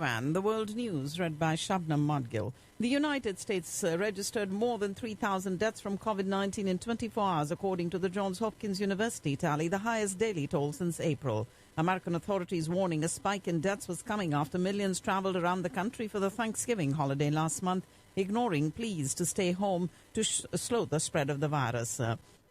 And the world news read by Shabnam Modgil. The United States registered more than 3,000 deaths from COVID-19 in 24 hours, according to the Johns Hopkins University tally, the highest daily toll since April. American authorities warning a spike in deaths was coming after millions traveled around the country for the Thanksgiving holiday last month, ignoring pleas to stay home to slow the spread of the virus.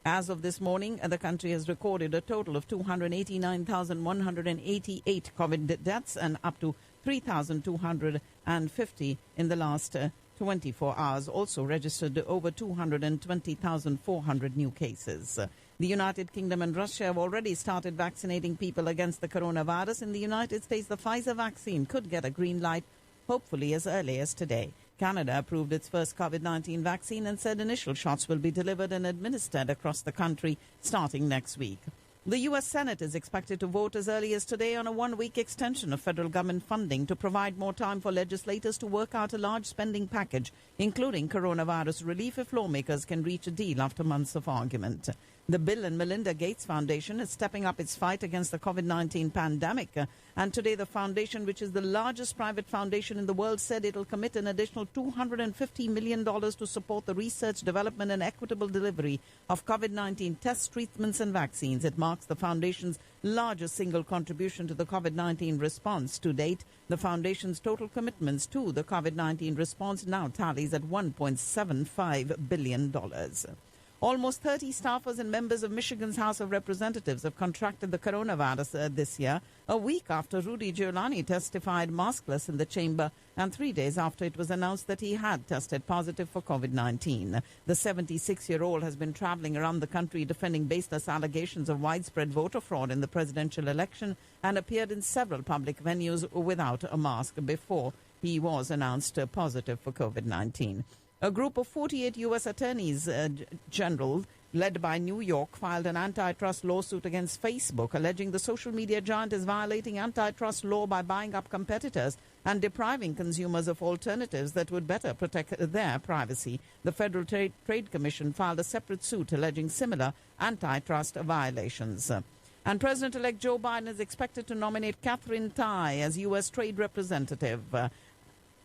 As of this morning, the country has recorded a total of 289,188 COVID deaths and up to 3,250 in the last 24 hours. Also registered over 220,400 new cases. The United Kingdom and Russia have already started vaccinating people against the coronavirus. In the United States, the Pfizer vaccine could get a green light, hopefully as early as today. Canada approved its first COVID-19 vaccine and said initial shots will be delivered and administered across the country starting next week. The U.S. Senate is expected to vote as early as today on a one-week extension of federal government funding to provide more time for legislators to work out a large spending package, including coronavirus relief, if lawmakers can reach a deal after months of argument. The Bill and Melinda Gates Foundation is stepping up its fight against the COVID-19 pandemic. And today the foundation, which is the largest private foundation in the world, said it will commit an additional $250 million to support the research, development and equitable delivery of COVID-19 tests, treatments and vaccines. It marks the foundation's largest single contribution to the COVID-19 response to date. The foundation's total commitments to the COVID-19 response now tallies at $1.75 billion. Almost 30 staffers and members of Michigan's House of Representatives have contracted the coronavirus this year, a week after Rudy Giuliani testified maskless in the chamber and 3 days after it was announced that he had tested positive for COVID-19. The 76-year-old has been traveling around the country defending baseless allegations of widespread voter fraud in the presidential election and appeared in several public venues without a mask before he was announced positive for COVID-19. A group of 48 U.S. attorneys general, led by New York, filed an antitrust lawsuit against Facebook, alleging the social media giant is violating antitrust law by buying up competitors and depriving consumers of alternatives that would better protect their privacy. The Federal Trade Commission filed a separate suit alleging similar antitrust violations. And President-elect Joe Biden is expected to nominate Catherine Tai as U.S. Trade Representative.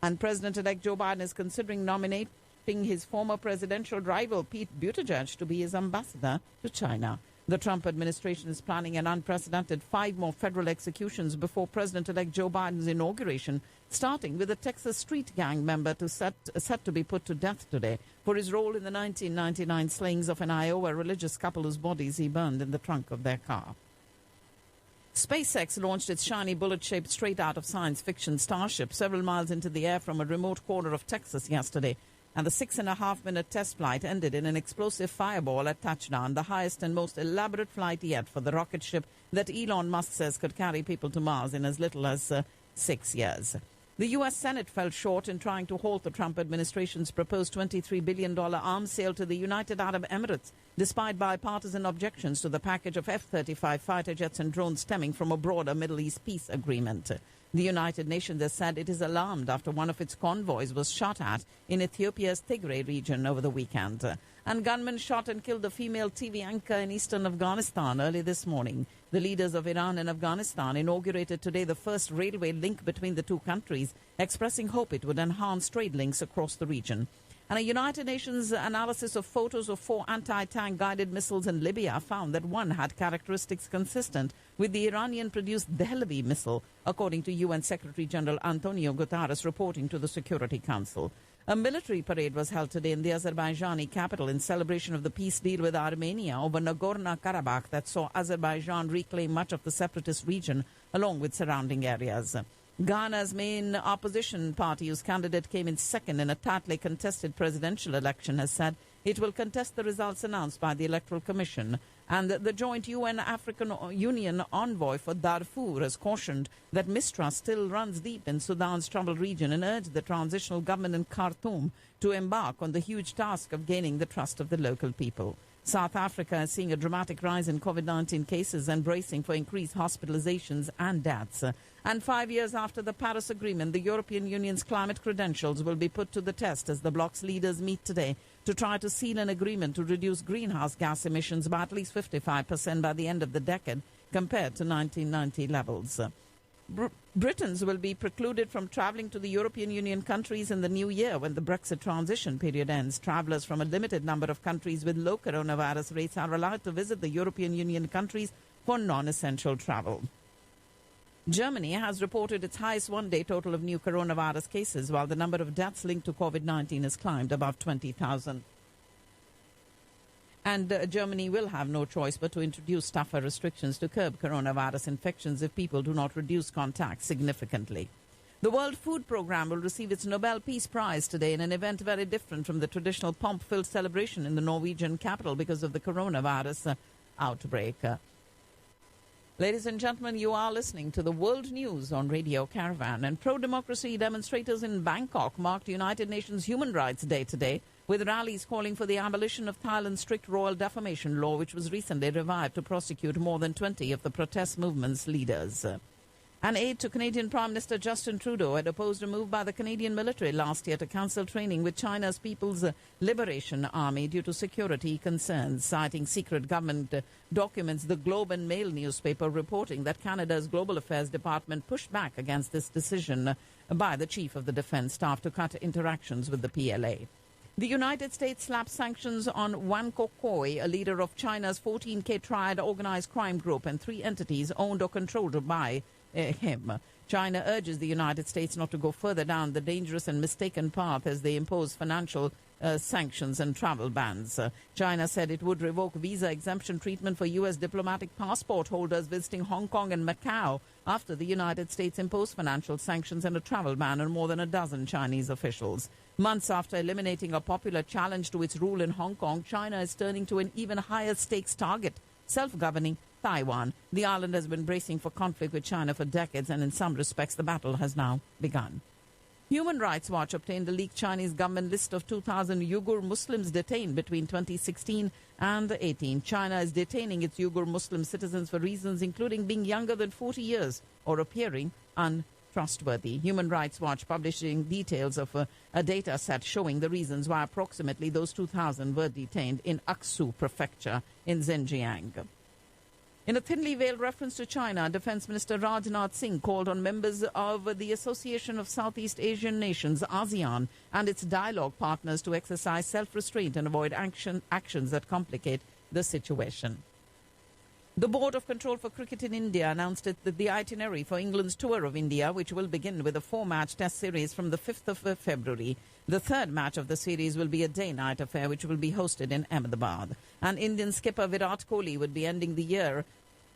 And President-elect Joe Biden is considering nominating his former presidential rival Pete Buttigieg to be his ambassador to China. The Trump administration is planning an unprecedented 5 more federal executions before President-elect Joe Biden's inauguration, starting with a Texas street gang member set to be put to death today for his role in the 1999 slayings of an Iowa religious couple whose bodies he burned in the trunk of their car. SpaceX launched its shiny bullet-shaped straight-out-of-science fiction Starship several miles into the air from a remote corner of Texas yesterday, and the 6.5-minute test flight ended in an explosive fireball at touchdown, the highest and most elaborate flight yet for the rocket ship that Elon Musk says could carry people to Mars in as little as 6 years. The U.S. Senate fell short in trying to halt the Trump administration's proposed $23 billion arms sale to the United Arab Emirates, despite bipartisan objections to the package of F-35 fighter jets and drones stemming from a broader Middle East peace agreement. The United Nations has said it is alarmed after one of its convoys was shot at in Ethiopia's Tigray region over the weekend. And gunmen shot and killed a female TV anchor in eastern Afghanistan early this morning. The leaders of Iran and Afghanistan inaugurated today the first railway link between the two countries, expressing hope it would enhance trade links across the region. And a United Nations analysis of photos of 4 anti-tank guided missiles in Libya found that one had characteristics consistent with the Iranian-produced Dehelvi missile, according to UN Secretary-General Antonio Guterres reporting to the Security Council. A military parade was held today in the Azerbaijani capital in celebration of the peace deal with Armenia over Nagorno-Karabakh that saw Azerbaijan reclaim much of the separatist region along with surrounding areas. Ghana's main opposition party, whose candidate came in second in a tightly contested presidential election, has said it will contest the results announced by the Electoral Commission. And the joint UN-African Union envoy for Darfur has cautioned that mistrust still runs deep in Sudan's troubled region and urged the transitional government in Khartoum to embark on the huge task of gaining the trust of the local people. South Africa is seeing a dramatic rise in COVID-19 cases and bracing for increased hospitalizations and deaths. And 5 years after the Paris Agreement, the European Union's climate credentials will be put to the test as the bloc's leaders meet today to try to seal an agreement to reduce greenhouse gas emissions by at least 55% by the end of the decade compared to 1990 levels. Britons will be precluded from travelling to the European Union countries in the new year when the Brexit transition period ends. Travellers from a limited number of countries with low coronavirus rates are allowed to visit the European Union countries for non-essential travel. Germany has reported its highest one-day total of new coronavirus cases, while the number of deaths linked to COVID-19 has climbed above 20,000. And Germany will have no choice but to introduce tougher restrictions to curb coronavirus infections if people do not reduce contact significantly. The World Food Programme will receive its Nobel Peace Prize today in an event very different from the traditional pomp-filled celebration in the Norwegian capital because of the coronavirus outbreak. Ladies and gentlemen, you are listening to the World News on Radio Caravan. And pro-democracy demonstrators in Bangkok marked United Nations Human Rights Day today, with rallies calling for the abolition of Thailand's strict royal defamation law, which was recently revived to prosecute more than 20 of the protest movement's leaders. An aide to Canadian Prime Minister Justin Trudeau had opposed a move by the Canadian military last year to cancel training with China's People's Liberation Army due to security concerns, citing secret government documents. The Globe and Mail newspaper reporting that Canada's Global Affairs Department pushed back against this decision by the Chief of the Defence Staff to cut interactions with the PLA. The United States slapped sanctions on Wan Kokoi, a leader of China's 14K Triad organized crime group, and 3 entities owned or controlled by him. China urges the United States not to go further down the dangerous and mistaken path as they impose financial sanctions and travel bans. China said it would revoke visa exemption treatment for U.S. diplomatic passport holders visiting Hong Kong and Macau after the United States imposed financial sanctions and a travel ban on more than a dozen Chinese officials. Months after eliminating a popular challenge to its rule in Hong Kong, China is turning to an even higher stakes target, self-governing Taiwan. The island has been bracing for conflict with China for decades, and in some respects the battle has now begun. Human Rights Watch obtained a leaked Chinese government list of 2,000 Uyghur Muslims detained between 2016 and 18. China is detaining its Uyghur Muslim citizens for reasons including being younger than 40 years or appearing untrustworthy. Human Rights Watch publishing details of a data set showing the reasons why approximately those 2,000 were detained in Aksu Prefecture in Xinjiang. In a thinly veiled reference to China, Defense Minister Rajnath Singh called on members of the Association of Southeast Asian Nations, ASEAN, and its dialogue partners to exercise self-restraint and avoid actions that complicate the situation. The Board of Control for Cricket in India announced that the itinerary for England's tour of India, which will begin with a 4-match test series from the 5th of February. The third match of the series will be a day-night affair, which will be hosted in Ahmedabad. And Indian skipper Virat Kohli would be ending the year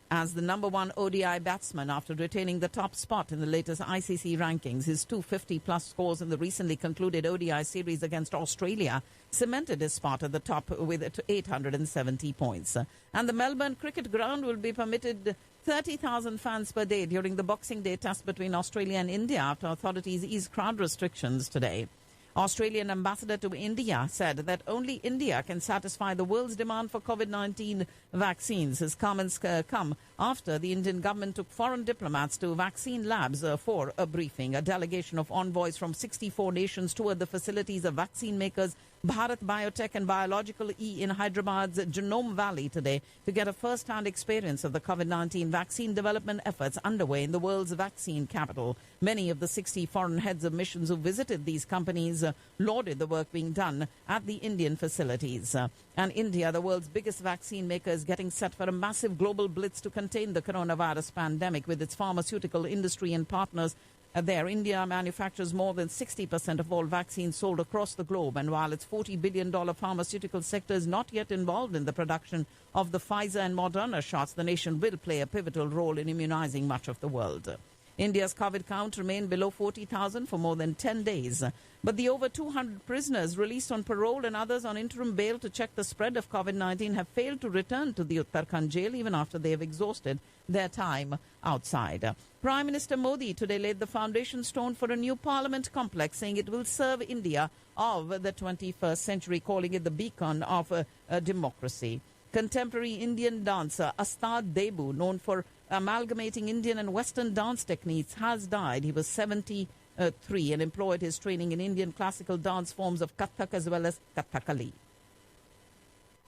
as the number 1 ODI batsman after retaining the top spot in the latest ICC rankings. His 250-plus scores in the recently concluded ODI series against Australia cemented his spot at the top with 870 points. And the Melbourne Cricket Ground will be permitted 30,000 fans per day during the Boxing Day test between Australia and India after authorities eased crowd restrictions today. Australian ambassador to India said that only India can satisfy the world's demand for COVID-19 vaccines. His comments come after the Indian government took foreign diplomats to vaccine labs for a briefing. A delegation of envoys from 64 nations toured the facilities of vaccine makers Bharat Biotech and Biological E in Hyderabad's Genome Valley today to get a first-hand experience of the COVID-19 vaccine development efforts underway in the world's vaccine capital. Many of the 60 foreign heads of missions who visited these companies lauded the work being done at the Indian facilities. And India, the world's biggest vaccine maker, is getting set for a massive global blitz to contain the coronavirus pandemic with its pharmaceutical industry and partners. There, India manufactures more than 60% of all vaccines sold across the globe, and while its $40 billion pharmaceutical sector is not yet involved in the production of the Pfizer and Moderna shots, the nation will play a pivotal role in immunizing much of the world. India's COVID count remained below 40,000 for more than 10 days. But the over 200 prisoners released on parole and others on interim bail to check the spread of COVID-19 have failed to return to the Uttarakhand jail even after they have exhausted their time outside. Prime Minister Modi today laid the foundation stone for a new parliament complex, saying it will serve India of the 21st century, calling it the beacon of democracy. Contemporary Indian dancer Astad Debu, known for amalgamating Indian and Western dance techniques, has died. He was 73 and employed his training in Indian classical dance forms of Kathak as well as Kathakali.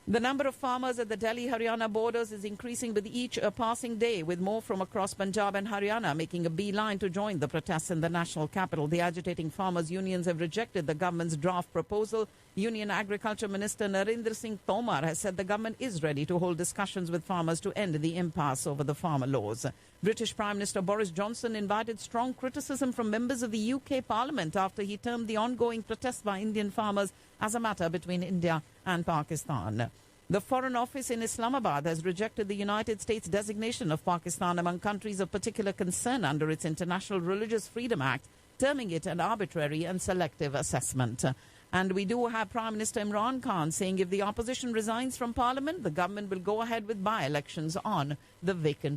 The number of farmers at the Delhi-Haryana borders is increasing with each passing day, with more from across Punjab and Haryana making a beeline to join the protests in the national capital. The agitating farmers' unions have rejected the government's draft proposal. Union Agriculture Minister Narendra Singh Tomar has said the government is ready to hold discussions with farmers to end the impasse over the farmer laws. British Prime Minister Boris Johnson invited strong criticism from members of the UK Parliament after he termed the ongoing protests by Indian farmers as a matter between India and Pakistan. The Foreign Office in Islamabad has rejected the United States designation of Pakistan among countries of particular concern under its International Religious Freedom Act, terming it an arbitrary and selective assessment. And we do have Prime Minister Imran Khan saying if the opposition resigns from Parliament, the government will go ahead with by-elections on the vacant